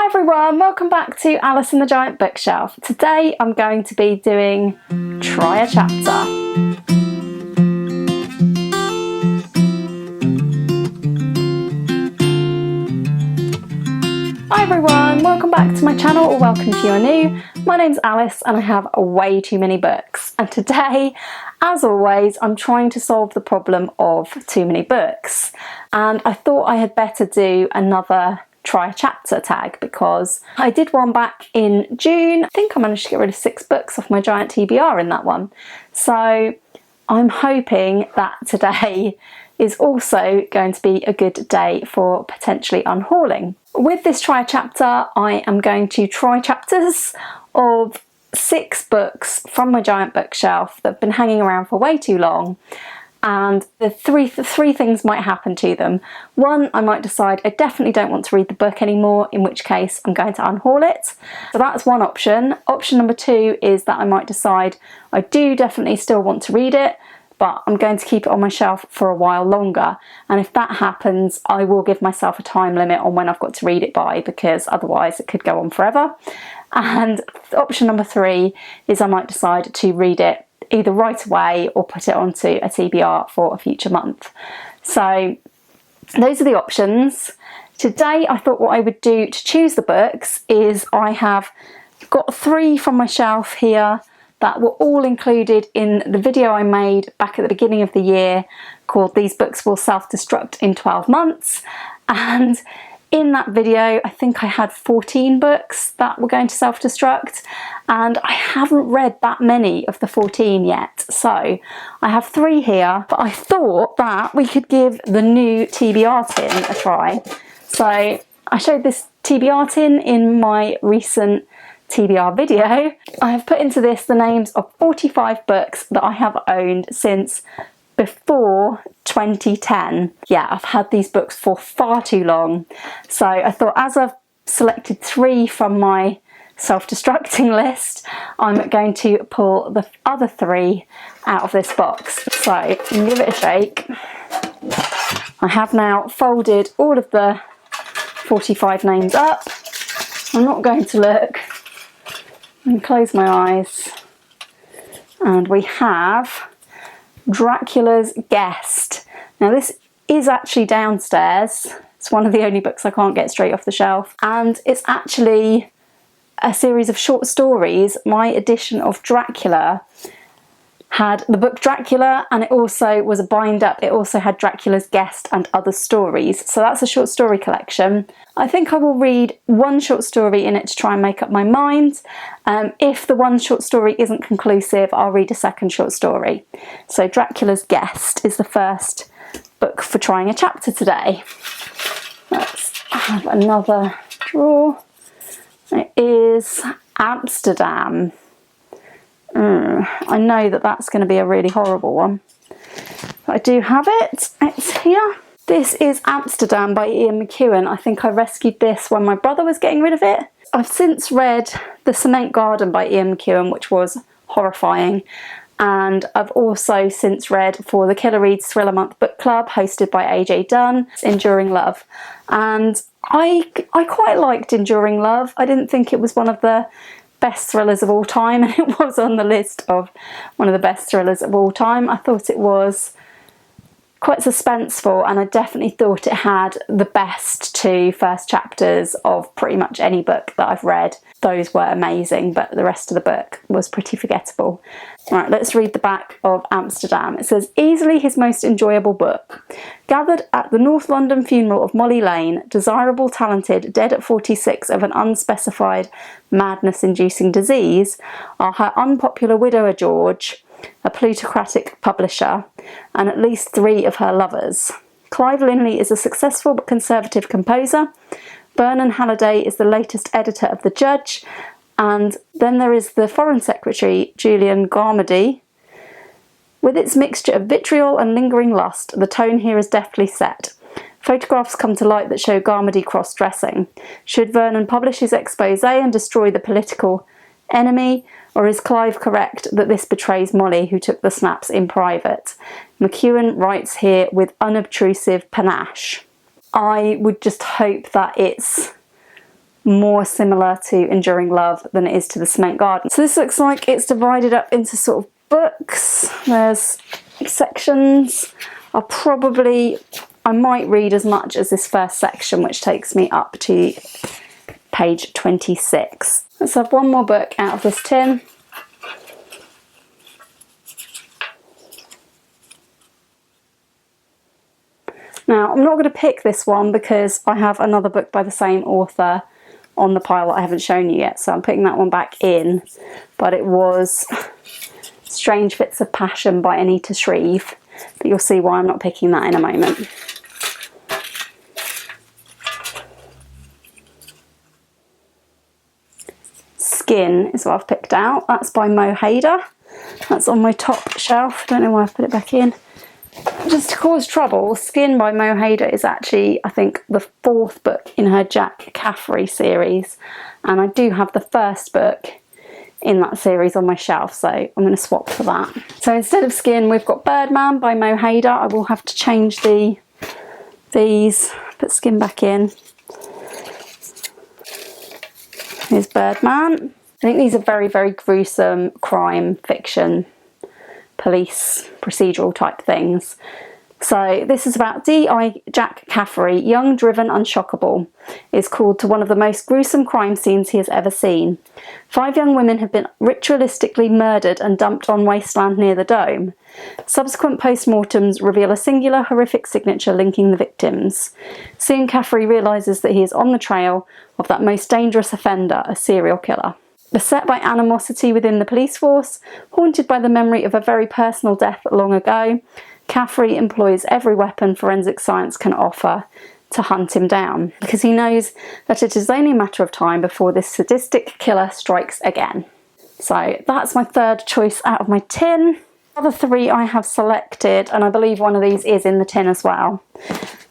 Hi everyone, welcome back to Alice in the Giant Bookshelf. Today I'm going to be doing Try a Chapter. Hi everyone, welcome back to my channel, or welcome if you are new. My name's Alice and I have way too many books, and today, as always, I'm trying to solve the problem of too many books, and I thought I had better do another Try a Chapter tag because I did one back in June. I think I managed to get rid of 6 books off my giant TBR in that one, so I'm hoping that today is also going to be a good day for potentially unhauling. With this Try a Chapter, I am going to try chapters of 6 books from my giant bookshelf that have been hanging around for way too long, and the three things might happen to them. One, I might decide I definitely don't want to read the book anymore, in which case I'm going to unhaul it. So that's one option. Option number 2 is that I might decide I do definitely still want to read it, but I'm going to keep it on my shelf for a while longer. And if that happens, I will give myself a time limit on when I've got to read it by, because otherwise it could go on forever. And option number 3 is I might decide to read it either right away or put it onto a TBR for a future month. So those are the options. Today I thought what I would do to choose the books is I have got 3 from my shelf here that were all included in the video I made back at the beginning of the year called These Books Will Self-Destruct in 12 Months. And in that video, I think I had 14 books that were going to self-destruct, and I haven't read that many of the 14 yet. So I have 3 here, but I thought that we could give the new TBR tin a try. So I showed this TBR tin in my recent TBR video. I have put into this the names of 45 books that I have owned since before 2010. Yeah, I've had these books for far too long. So I thought, as I've selected 3 from my self-destructing list, I'm going to pull the other 3 out of this box. So give it a shake. I have now folded all of the 45 names up. I'm not going to look. And close my eyes, and we have Dracula's Guest. Now this is actually downstairs. It's one of the only books I can't get straight off the shelf, and it's actually a series of short stories. My edition of Dracula had the book Dracula, and it also was a bind up. It also had Dracula's Guest and Other Stories. So that's a short story collection. I think I will read 1 short story in it to try and make up my mind. If the 1 short story isn't conclusive, I'll read a 2nd short story. So Dracula's Guest is the first book for trying a chapter today. Let's have another drawer. It is Amsterdam. I know that that's going to be a really horrible one, but I do have it. It's here. This is Amsterdam by Ian McEwan. I think I rescued this when my brother was getting rid of it. I've since read The Cement Garden by Ian McEwan, which was horrifying, and I've also since read for the Killer Reads Thriller Month Book Club hosted by AJ Dunn, Enduring Love, and I quite liked Enduring Love. I didn't think it was one of the best thrillers of all time, and it was on the list of one of the best thrillers of all time. I thought it was quite suspenseful, and I definitely thought it had the best 2 first chapters of pretty much any book that I've read. Those were amazing, but the rest of the book was pretty forgettable. Right, let's read the back of Amsterdam. It says, easily his most enjoyable book. Gathered at the North London funeral of Molly Lane, desirable, talented, dead at 46 of an unspecified madness-inducing disease, are her unpopular widower George, a plutocratic publisher, and at least 3 of her lovers. Clive Linley is a successful but conservative composer. Vernon Halliday is the latest editor of The Judge, and then there is the Foreign Secretary, Julian Garmody. With its mixture of vitriol and lingering lust, the tone here is deftly set. Photographs come to light that show Garmody cross-dressing. Should Vernon publish his expose and destroy the political enemy, or is Clive correct that this betrays Molly, who took the snaps in private? McEwan writes here with unobtrusive panache. I would just hope that it's more similar to Enduring Love than it is to The Cement Garden. So this looks like it's divided up into sort of books. There's sections. I might read as much as this first section, which takes me up to page 26. Let's have one more book out of this tin. Now, I'm not going to pick this one because I have another book by the same author on the pile that I haven't shown you yet, so I'm putting that one back in. But it was Strange Fits of Passion by Anita Shreeve, but you'll see why I'm not picking that in a moment. Skin is what I've picked out. That's by Mo Hayder. That's on my top shelf. Don't know why I've put it back in. Just to cause trouble, Skin by Mo Hayder is actually, I think, the 4th book in her Jack Caffrey series, and I do have the 1st book in that series on my shelf, so I'm going to swap for that. So instead of Skin, we've got Birdman by Mo Hayder. I will have to change these, put Skin back in. Here's Birdman. I think these are very, very gruesome crime fiction, police procedural type things. So this is about D.I. Jack Caffrey, young, driven, unshockable, is called to one of the most gruesome crime scenes he has ever seen. 5 young women have been ritualistically murdered and dumped on wasteland near the dome. Subsequent post-mortems reveal a singular, horrific signature linking the victims. Soon Caffrey realises that he is on the trail of that most dangerous offender, a serial killer. Beset by animosity within the police force, haunted by the memory of a very personal death long ago, Caffrey employs every weapon forensic science can offer to hunt him down, because he knows that it is only a matter of time before this sadistic killer strikes again. So that's my 3rd choice out of my tin. The other 3 I have selected, and I believe one of these is in the tin as well.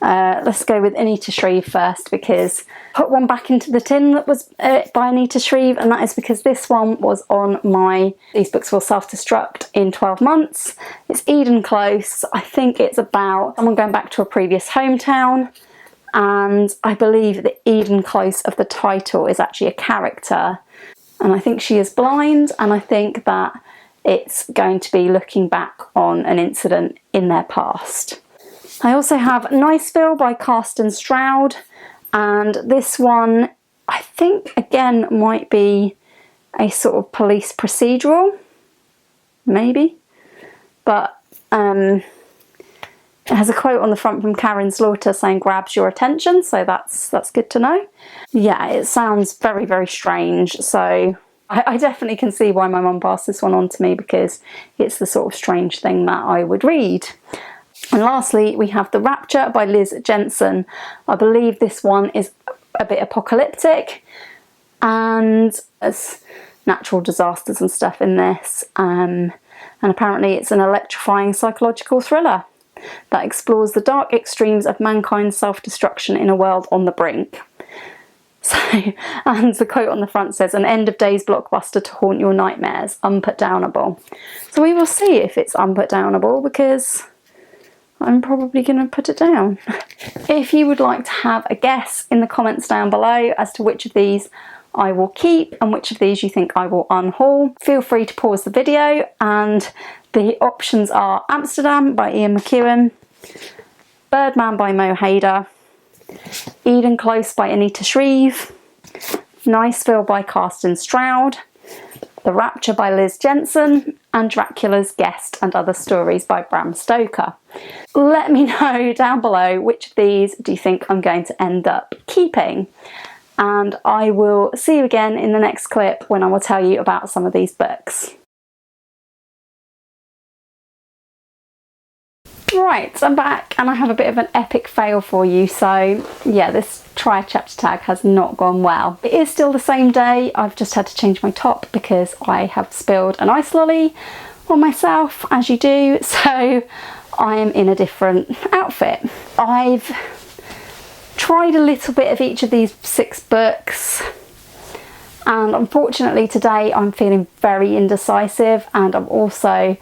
Let's go with Anita Shreeve first, because I put one back into the tin that was by Anita Shreeve, and that is because this one was on my These Books Will Self-Destruct in 12 months. It's Eden Close. I think it's about someone going back to a previous hometown, and I believe the Eden Close of the title is actually a character, and I think she is blind, and I think that it's going to be looking back on an incident in their past. I also have Niceville by Carsten Stroud, and this one I think again might be a sort of police procedural, maybe, but it has a quote on the front from Karen Slaughter saying grabs your attention, so that's good to know. Yeah, it sounds very, very strange, so I definitely can see why my mum passed this one on to me, because it's the sort of strange thing that I would read. And lastly, we have The Rapture by Liz Jensen. I believe this one is a bit apocalyptic, and there's natural disasters and stuff in this. And apparently it's an electrifying psychological thriller that explores the dark extremes of mankind's self-destruction in a world on the brink. So, and the quote on the front says, an end of days blockbuster to haunt your nightmares, unputdownable. So we will see if it's unputdownable, because I'm probably going to put it down. If you would like to have a guess in the comments down below as to which of these I will keep and which of these you think I will unhaul, feel free to pause the video, and the options are Amsterdam by Ian McEwan, Birdman by Mo Hayder, Eden Close by Anita Shreeve, Niceville by Carsten Stroud, The Rapture by Liz Jensen, and Dracula's Guest and Other Stories by Bram Stoker. Let me know down below which of these do you think I'm going to end up keeping, and I will see you again in the next clip when I will tell you about some of these books. Right, I'm back, and I have a bit of an epic fail for you. So yeah, this try a chapter tag has not gone well. It is still the same day. I've just had to change my top because I have spilled an ice lolly on myself, as you do, so I am in a different outfit. I've tried a little bit of each of these 6 books, and unfortunately today I'm feeling very indecisive, and I'm also,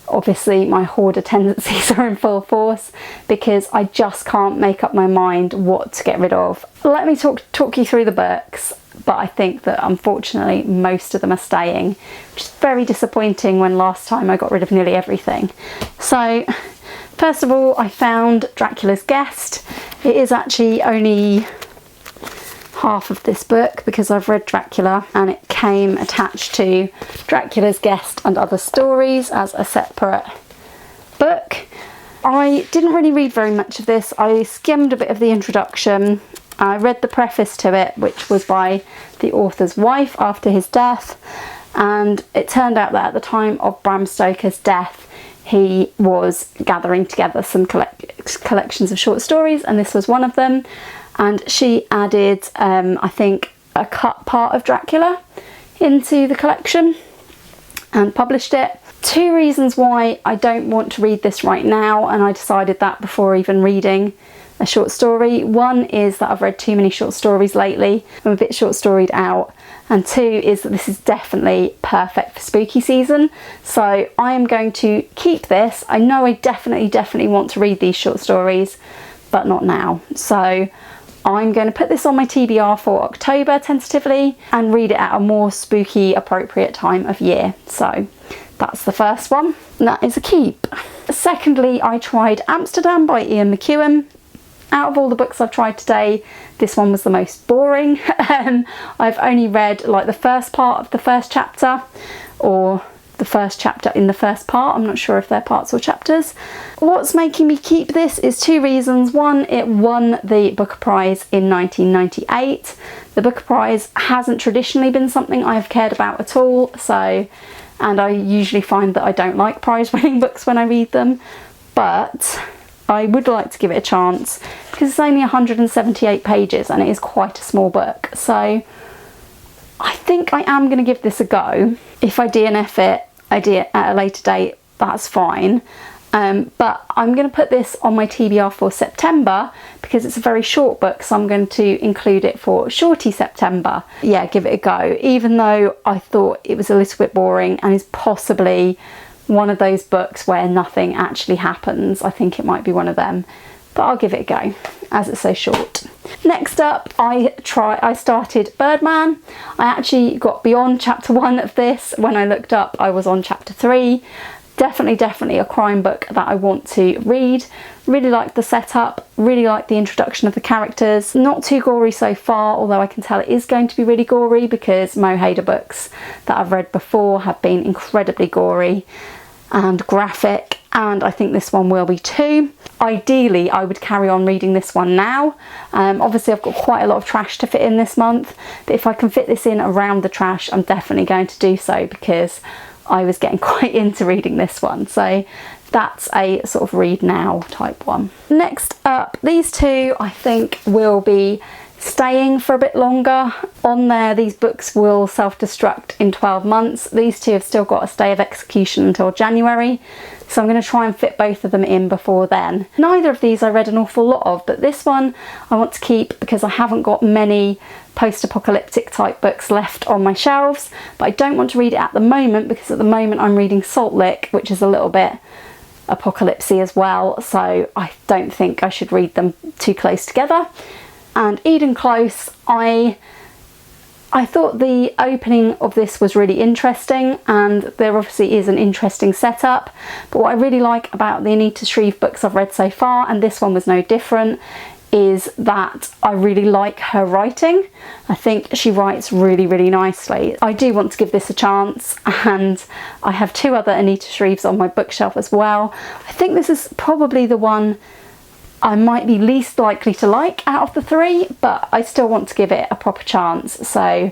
obviously my hoarder tendencies are in full force, because I just can't make up my mind what to get rid of. let me talk you through the books, but I think that unfortunately most of them are staying, which is very disappointing when last time I got rid of nearly everything. So first of all, I found Dracula's Guest. It is actually only half of this book because I've read Dracula, and it came attached to Dracula's Guest and Other Stories as a separate book. I didn't really read very much of this. I skimmed a bit of the introduction. I read the preface to it, which was by the author's wife after his death, and it turned out that at the time of Bram Stoker's death he was gathering together some collections of short stories, and this was one of them. And she added I think a cut part of Dracula into the collection and published it. Two reasons why I don't want to read this right now, and I decided that before even reading a short story. One is that I've read too many short stories lately. I'm a bit short storied out. And two is that this is definitely perfect for spooky season. So I am going to keep this. I know I definitely want to read these short stories, but not now. So I'm going to put this on my TBR for October tentatively and read it at a more spooky appropriate time of year. So that's the first one. That is a keep. Secondly, I tried Amsterdam by Ian McEwan. Out of all the books I've tried today, this one was the most boring. I've only read like the first part of the first chapter, or the first chapter in the first part. I'm not sure if they're parts or chapters. What's making me keep this is two reasons. One, it won the Booker Prize in 1998. The Booker Prize hasn't traditionally been something I've cared about at all, and I usually find that I don't like prize-winning books when I read them, but I would like to give it a chance because it's only 178 pages and it is quite a small book. So I think I am going to give this a go. If I DNF it at a later date, that's fine. But I'm going to put this on my TBR for September because it's a very short book, so I'm going to include it for Shorty September. Yeah, give it a go, even though I thought it was a little bit boring and is possibly one of those books where nothing actually happens. I think it might be one of them, but I'll give it a go as it's so short. Next up, I started Birdman. I actually got beyond chapter 1 of this. When I looked up, I was on chapter 3. Definitely a crime book that I want to read. Really like the setup, really like the introduction of the characters. Not too gory so far, although I can tell it is going to be really gory because Mo Hayder books that I've read before have been incredibly gory and graphic, and I think this one will be too. Ideally, I would carry on reading this one now. Obviously, I've got quite a lot of trash to fit in this month, but if I can fit this in around the trash, I'm definitely going to do so because I was getting quite into reading this one. So that's a sort of read now type one. Next up, these two I think will be staying for a bit longer. On there, these books will self-destruct in 12 months. These two have still got a stay of execution until January, so I'm going to try and fit both of them in before then. Neither of these I read an awful lot of, but this one I want to keep because I haven't got many post-apocalyptic type books left on my shelves, but I don't want to read it at the moment because at the moment I'm reading Salt Lick, which is a little bit apocalypsy as well, so I don't think I should read them too close together. And Eden Close, I thought the opening of this was really interesting, and there obviously is an interesting setup, but what I really like about the Anita Shreeve books I've read so far, and this one was no different, is that I really like her writing. I think she writes really nicely. I do want to give this a chance, and I have two other Anita Shreeves on my bookshelf as well. I think this is probably the one I might be least likely to like out of the three, but I still want to give it a proper chance, so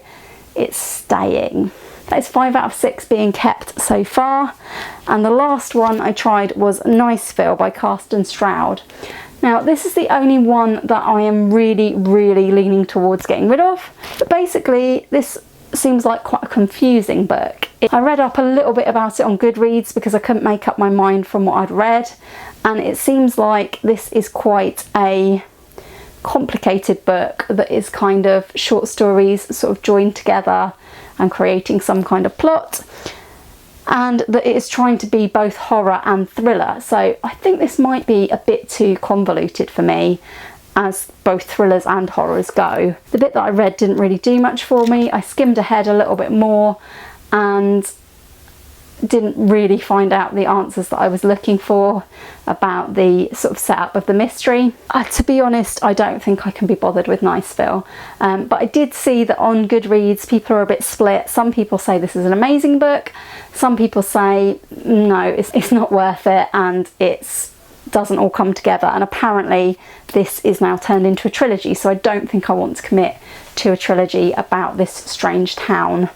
it's staying. That is 5 out of 6 being kept so far. And the last one I tried was Niceville by Carsten Stroud. Now, this is the only one that I am really leaning towards getting rid of, but basically this seems like quite a confusing book. I read up a little bit about it on Goodreads because I couldn't make up my mind from what I'd read, and it seems like this is quite a complicated book that is kind of short stories sort of joined together and creating some kind of plot, and that it is trying to be both horror and thriller. So I think this might be a bit too convoluted for me, as both thrillers and horrors go. The bit that I read didn't really do much for me. I skimmed ahead a little bit more and didn't really find out the answers that I was looking for about the sort of setup of the mystery. To be honest, I don't think I can be bothered with Niceville, but I did see that on Goodreads people are a bit split. Some people say this is an amazing book, some people say no, it's not worth it and it doesn't all come together, and apparently this is now turned into a trilogy, so I don't think I want to commit to a trilogy about this strange town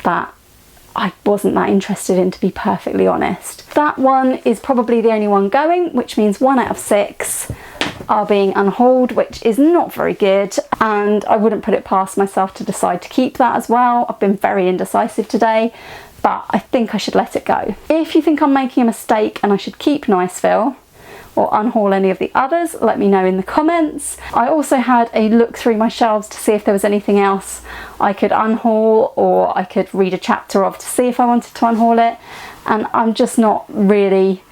that I wasn't that interested in, to be perfectly honest. That one is probably the only one going, which means 1 out of 6 are being unhauled, which is not very good, and I wouldn't put it past myself to decide to keep that as well. I've been very indecisive today, but I think I should let it go. If you think I'm making a mistake and I should keep Niceville or unhaul any of the others, let me know in the comments. I also had a look through my shelves to see if there was anything else I could unhaul or I could read a chapter of to see if I wanted to unhaul it, and I'm just not really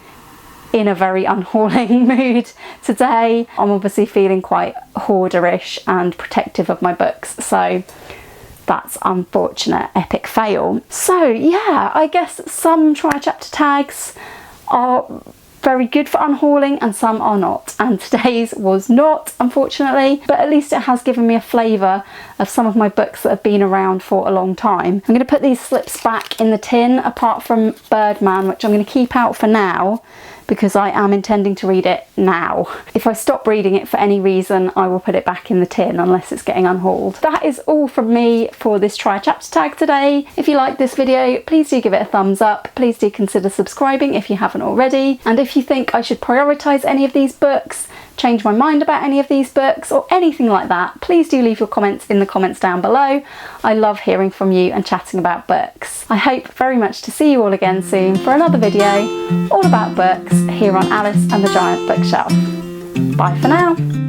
in a very unhauling mood today. I'm obviously feeling quite hoarderish and protective of my books, so that's unfortunate, epic fail. So yeah, I guess some try chapter tags are very good for unhauling and some are not, and today's was not, unfortunately, but at least it has given me a flavour of some of my books that have been around for a long time. I'm going to put these slips back in the tin, apart from Birdman, which I'm going to keep out for now because I am intending to read it now. If I stop reading it for any reason, I will put it back in the tin unless it's getting unhauled. That is all from me for this try chapter tag today. If you like this video, please do give it a thumbs up. Please do consider subscribing if you haven't already. And if you think I should prioritise any of these books, change my mind about any of these books or anything like that, please do leave your comments in the comments down below. I love hearing from you and chatting about books. I hope very much to see you all again soon for another video all about books here on Alice and the Giant Bookshelf. Bye for now.